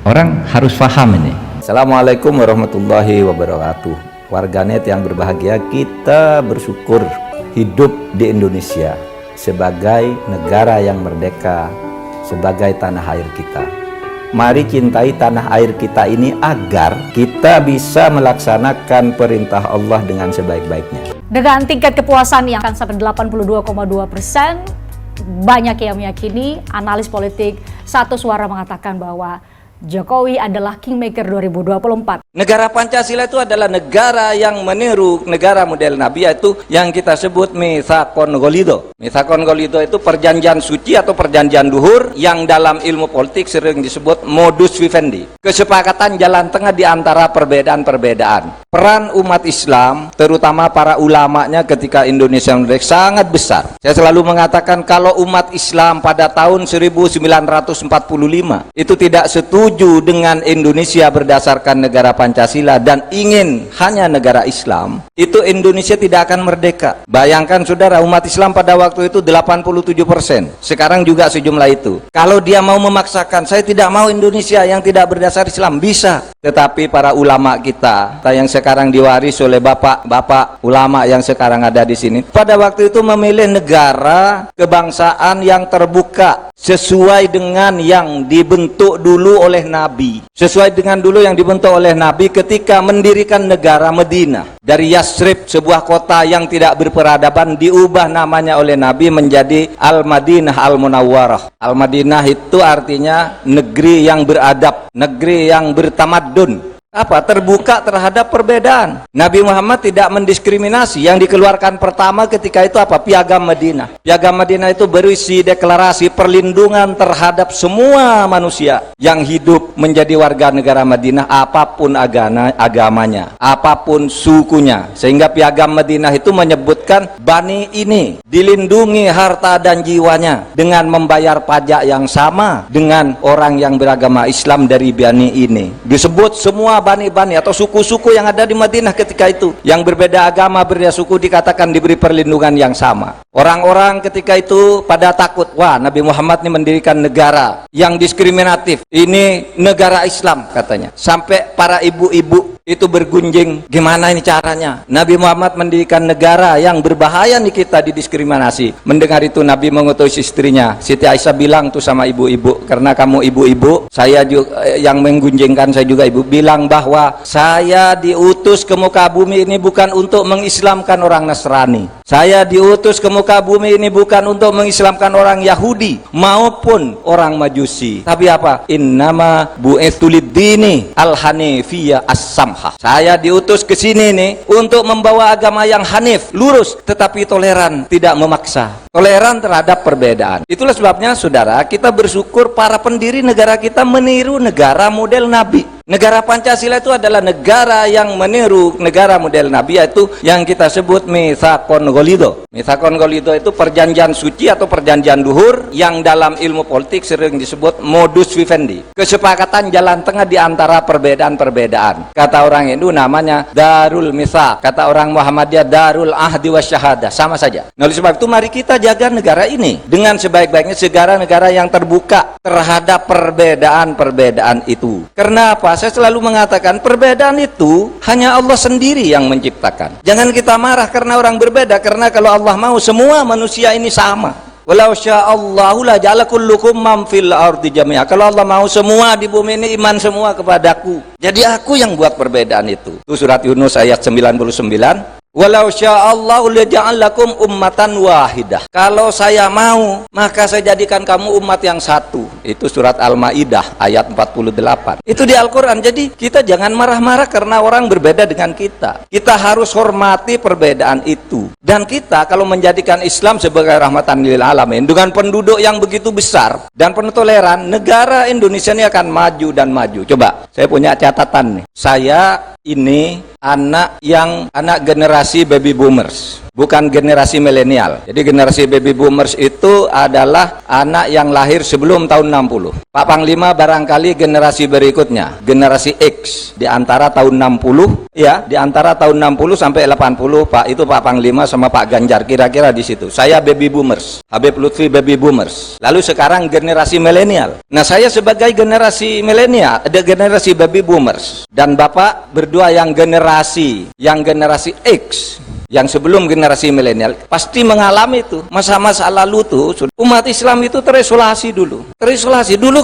Orang harus paham ini. Assalamualaikum warahmatullahi wabarakatuh. Warganet yang berbahagia, kita bersyukur hidup di Indonesia sebagai negara yang merdeka, sebagai tanah air kita. Mari cintai tanah air kita ini agar kita bisa melaksanakan perintah Allah dengan sebaik-baiknya. Dengan tingkat kepuasan yang akan sampai 82,2%, banyak yang meyakini, analis politik satu suara mengatakan bahwa Jokowi adalah Kingmaker 2024. Negara Pancasila itu adalah negara yang meniru negara model Nabi, yaitu yang kita sebut Mitsaqon Ghalidho. Mitsaqon Ghalidho itu perjanjian suci atau perjanjian luhur yang dalam ilmu politik sering disebut modus vivendi. Kesepakatan jalan tengah di antara perbedaan-perbedaan. Peran umat Islam, terutama para ulamanya ketika Indonesia merdeka, sangat besar. Saya selalu mengatakan kalau umat Islam pada tahun 1945 itu tidak setuju dengan Indonesia berdasarkan negara Pancasila dan ingin hanya negara Islam, itu Indonesia tidak akan merdeka. Bayangkan saudara, umat Islam pada waktu itu 87%. Sekarang juga sejumlah itu. Kalau dia mau memaksakan, saya tidak mau Indonesia yang tidak berdasar Islam, bisa. Tetapi para ulama kita yang sekarang diwaris oleh bapak-bapak ulama yang sekarang ada di sini, pada waktu itu memilih negara kebangsaan yang terbuka sesuai dengan yang dibentuk dulu oleh Nabi. Sesuai dengan dulu yang dibentuk oleh Nabi ketika mendirikan negara Madinah. Dari Yasrib, sebuah kota yang tidak berperadaban, diubah namanya oleh Nabi menjadi Al-Madinah Al-Munawwarah. Al-Madinah itu artinya negeri yang beradab, negeri yang bertamadun. Apa? Terbuka terhadap perbedaan. Nabi Muhammad tidak mendiskriminasi. Yang dikeluarkan pertama ketika itu apa? Piagam Madinah. Piagam Madinah itu berisi deklarasi perlindungan terhadap semua manusia yang hidup menjadi warga negara Madinah, apapun agamanya, apapun sukunya. Sehingga piagam Madinah itu menyebutkan Bani ini dilindungi harta dan jiwanya dengan membayar pajak yang sama dengan orang yang beragama Islam dari Bani ini. Disebut semua bani-bani atau suku-suku yang ada di Madinah ketika itu, yang berbeda agama, berbeda suku, dikatakan diberi perlindungan yang sama. Orang-orang ketika itu pada takut, wah, Nabi Muhammad ini mendirikan negara yang diskriminatif, ini negara Islam katanya. Sampai para ibu-ibu itu bergunjing, gimana ini caranya? Nabi Muhammad mendirikan negara yang berbahaya nih kita didiskriminasi. Mendengar itu Nabi mengutus istrinya, Siti Aisyah bilang tuh sama ibu-ibu, karena kamu ibu-ibu, saya juga yang menggunjingkan, saya juga ibu, bilang bahwa saya diutus ke muka bumi ini bukan untuk mengislamkan orang Nasrani. Saya diutus ke muka bumi ini bukan untuk mengislamkan orang Yahudi maupun orang Majusi. Tapi apa? Innama bu'itsu lid-dini al-hanifiyah as-samhah. Saya diutus ke sini nih untuk membawa agama yang hanif, lurus, tetapi toleran, tidak memaksa. Toleran terhadap perbedaan. Itulah sebabnya saudara, kita bersyukur para pendiri negara kita meniru negara model Nabi. Negara Pancasila itu adalah negara yang meniru negara model Nabi, yaitu yang kita sebut Mitsaqon Ghalidho. Mitsaqon Ghalidho itu perjanjian suci atau perjanjian luhur yang dalam ilmu politik sering disebut modus vivendi. Kesepakatan jalan tengah di antara perbedaan-perbedaan. Kata orang Hindu namanya Darul Mitsaq, kata orang Muhammadiyah Darul Ahdi Wasyahadah, sama saja. Nah, oleh sebab itu mari kita jaga negara ini dengan sebaik-baiknya, negara yang terbuka terhadap perbedaan-perbedaan itu. Karena apa? Saya selalu mengatakan perbedaan itu hanya Allah sendiri yang menciptakan. Jangan kita marah karena orang berbeda, karena kalau Allah mau semua manusia ini sama. Walau sya'allahu la ja'ala kullukum man fil ardi jami'a. Kalau Allah mau semua di bumi ini iman semua kepadaku. Jadi aku yang buat perbedaan itu. Itu surat Yunus ayat 99. Walau sya'allahu la ja'alakum ummatan wahidah. Kalau saya mau, maka saya jadikan kamu umat yang satu. Itu surat Al-Maidah ayat 48. Itu di Al-Qur'an. Jadi kita jangan marah-marah karena orang berbeda dengan kita. Kita harus hormati perbedaan itu. Dan kita kalau menjadikan Islam sebagai rahmatan lil alamin dengan penduduk yang begitu besar dan penuh toleran, negara Indonesia ini akan maju dan maju. Coba, saya punya catatan nih. Saya ini anak generasi baby boomers. bukan generasi milenial. Jadi generasi baby boomers itu adalah anak yang lahir sebelum tahun 60. Pak Panglima barangkali generasi berikutnya, generasi X, di antara tahun 60, ya, di antara tahun 60 sampai 80, Pak, itu Pak Panglima sama Pak Ganjar, kira-kira di situ. Saya baby boomers, Habib Lutfi baby boomers. Lalu sekarang generasi milenial. Nah, saya sebagai generasi milenial, ada generasi baby boomers, dan Bapak berdua yang generasi X, yang sebelum generasi milenial, pasti mengalami itu masa-masa lalu tuh. Umat Islam itu terisolasi dulu.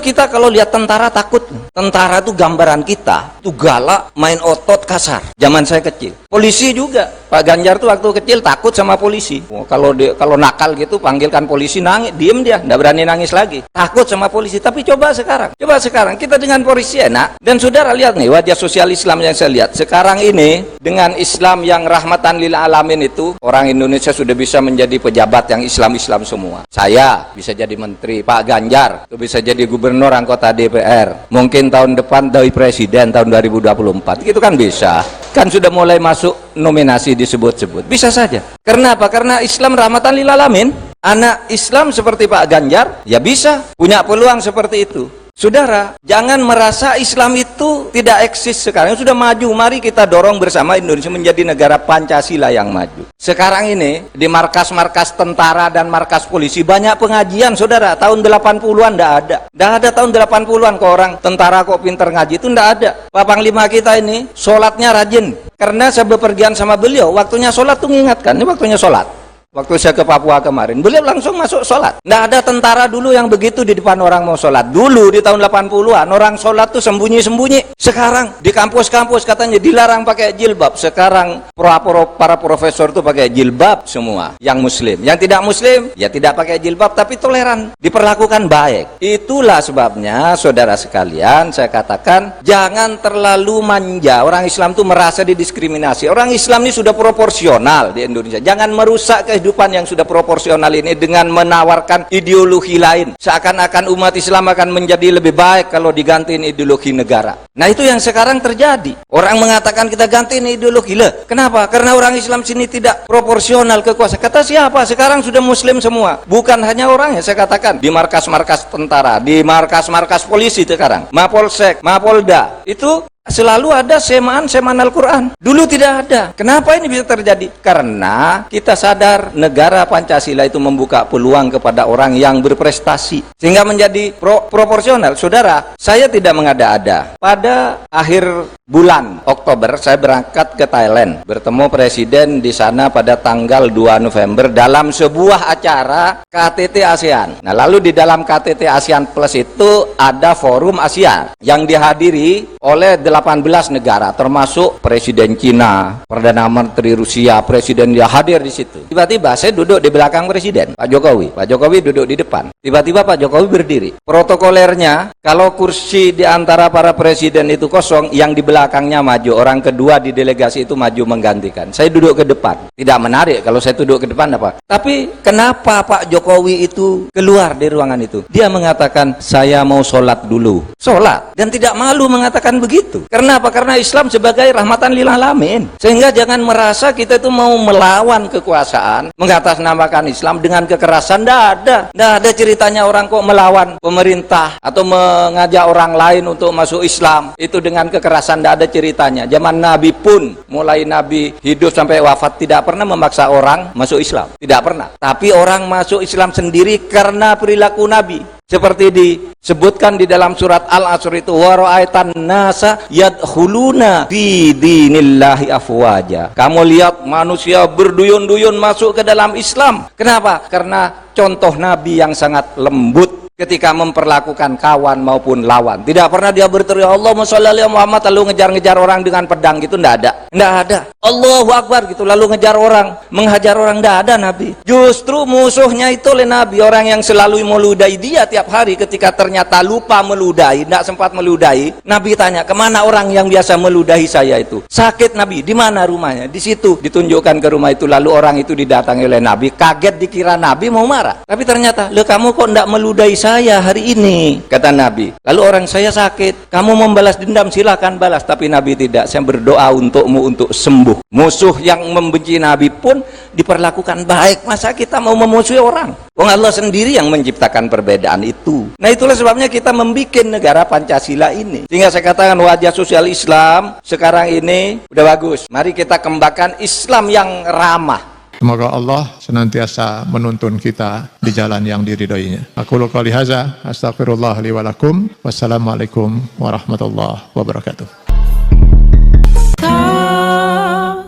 Kita kalau lihat tentara takut. Tentara itu gambaran kita, itu galak, main otot, kasar. Zaman saya kecil. Polisi juga. Pak Ganjar tuh waktu kecil takut sama polisi. Kalau nakal gitu panggilkan polisi, nangis, diem dia, nggak berani nangis lagi. Takut sama polisi. Tapi coba sekarang kita dengan polisi enak. Dan saudara lihat nih wajah sosial Islam yang saya lihat. Sekarang ini dengan Islam yang rahmatan lil alamin itu, orang Indonesia sudah bisa menjadi pejabat yang Islam-Islam semua. Saya bisa jadi menteri, Pak Ganjar itu bisa jadi gubernur, anggota DPR. Mungkin tahun depan dari presiden tahun 2024. Itu kan bisa. Kan sudah mulai masuk nominasi disebut-sebut. Bisa saja. Karena apa? Karena Islam rahmatan lil alamin. Anak Islam seperti Pak Ganjar ya bisa punya peluang seperti itu. Saudara, jangan merasa Islam itu tidak eksis sekarang. Sudah maju, mari kita dorong bersama Indonesia menjadi negara Pancasila yang maju. Sekarang ini, di markas-markas tentara dan markas polisi, banyak pengajian, saudara. Tahun 80-an tidak ada. Tidak ada tahun 80-an kok orang tentara kok pinter ngaji, itu tidak ada. Pak Panglima kita ini, sholatnya rajin. Karena saya bepergian sama beliau, waktunya sholat tuh mengingatkan, ini waktunya sholat. Waktu saya ke Papua kemarin, beliau langsung masuk sholat. Nggak ada tentara dulu yang begitu di depan orang mau sholat. Dulu di tahun 80-an, orang sholat tuh sembunyi-sembunyi. Sekarang di kampus-kampus katanya dilarang pakai jilbab. Sekarang para profesor tuh pakai jilbab semua. Yang muslim. Yang tidak muslim, ya tidak pakai jilbab tapi toleran. Diperlakukan baik. Itulah sebabnya, saudara sekalian, saya katakan, jangan terlalu manja. Orang Islam tuh merasa didiskriminasi. Orang Islam ini sudah proporsional di Indonesia. Jangan merusak kehidupan yang sudah proporsional ini dengan menawarkan ideologi lain. Seakan-akan umat Islam akan menjadi lebih baik kalau digantiin ideologi negara. Nah, itu yang sekarang terjadi. Orang mengatakan kita gantiin ideologi. Lah, kenapa? Karena orang Islam sini tidak proporsional kekuasaan. Kata siapa? Sekarang sudah muslim semua. Bukan hanya orang ya, saya katakan. Di markas-markas tentara, di markas-markas polisi sekarang. Mapolsek, Mapolda. Itu selalu ada semaan Al-Quran. Dulu tidak ada. Kenapa ini bisa terjadi? Karena kita sadar negara Pancasila itu membuka peluang kepada orang yang berprestasi. Sehingga menjadi proporsional. Saudara, saya tidak mengada-ada. Pada akhir bulan Oktober, saya berangkat ke Thailand. Bertemu presiden di sana pada tanggal 2 November dalam sebuah acara KTT ASEAN. Nah, lalu di dalam KTT ASEAN Plus itu ada forum ASEAN yang dihadiri oleh 18 negara, termasuk Presiden Cina, Perdana Menteri Rusia, Presiden dia hadir di situ. Tiba-tiba saya duduk di belakang Presiden, Pak Jokowi. Pak Jokowi duduk di depan. Tiba-tiba Pak Jokowi berdiri. Protokolernya, kalau kursi di antara para presiden itu kosong, yang di belakangnya maju. Orang kedua di delegasi itu maju menggantikan. Saya duduk ke depan. Tidak menarik kalau saya duduk ke depan apa. Tapi kenapa Pak Jokowi itu keluar dari ruangan itu? Dia mengatakan, saya mau sholat dulu. Sholat. Dan tidak malu mengatakan begitu. Karena apa? Karena Islam sebagai rahmatan lil alamin. Sehingga jangan merasa kita itu mau melawan kekuasaan, mengatasnamakan Islam dengan kekerasan. Tidak ada ceritanya orang kok melawan pemerintah atau mengajak orang lain untuk masuk Islam itu dengan kekerasan. Tidak ada ceritanya. Zaman Nabi pun, mulai Nabi hidup sampai wafat, tidak pernah memaksa orang masuk Islam. Tidak pernah. Tapi orang masuk Islam sendiri karena perilaku Nabi. Seperti disebutkan di dalam surat Al-Asr itu, wa ra'aitan nasa yadkhuluna fi dinillahi afwaja. Kamu lihat manusia berduyun-duyun masuk ke dalam Islam. Kenapa? Karena contoh Nabi yang sangat lembut ketika memperlakukan kawan maupun lawan. Tidak pernah dia berteriak Allahumma sholli ala Muhammad lalu ngejar-ngejar orang dengan pedang gitu. Tidak ada. Tidak ada. Allahu Akbar gitu lalu ngejar orang, menghajar orang. Tidak ada Nabi. Justru musuhnya itu oleh Nabi, orang yang selalu meludahi dia tiap hari. Ketika ternyata lupa meludahi, tidak sempat meludahi, Nabi tanya, kemana orang yang biasa meludahi saya itu? Sakit Nabi, di mana rumahnya? Di situ. Ditunjukkan ke rumah itu, lalu orang itu didatangi oleh Nabi. Kaget dikira Nabi mau marah. Tapi ternyata, kamu kok tidak meludahi saya? saya hari ini, kata Nabi. Lalu orang saya sakit, kamu membalas dendam silahkan balas, tapi Nabi tidak. Saya berdoa untukmu untuk sembuh. Musuh yang membenci Nabi pun diperlakukan baik. Masa kita mau memusuhi orang? Wong Allah sendiri yang menciptakan perbedaan itu. Nah itulah sebabnya kita membuat negara Pancasila ini. Sehingga saya katakan wajah sosial Islam sekarang ini udah bagus. Mari kita kembangkan Islam yang ramah. Semoga Allah senantiasa menuntun kita di jalan yang diridhoinya. Aku qouli hadza, astaghfirullah li wa lakum. Wassalamualaikum warahmatullahi wabarakatuh.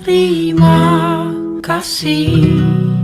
Terima kasih.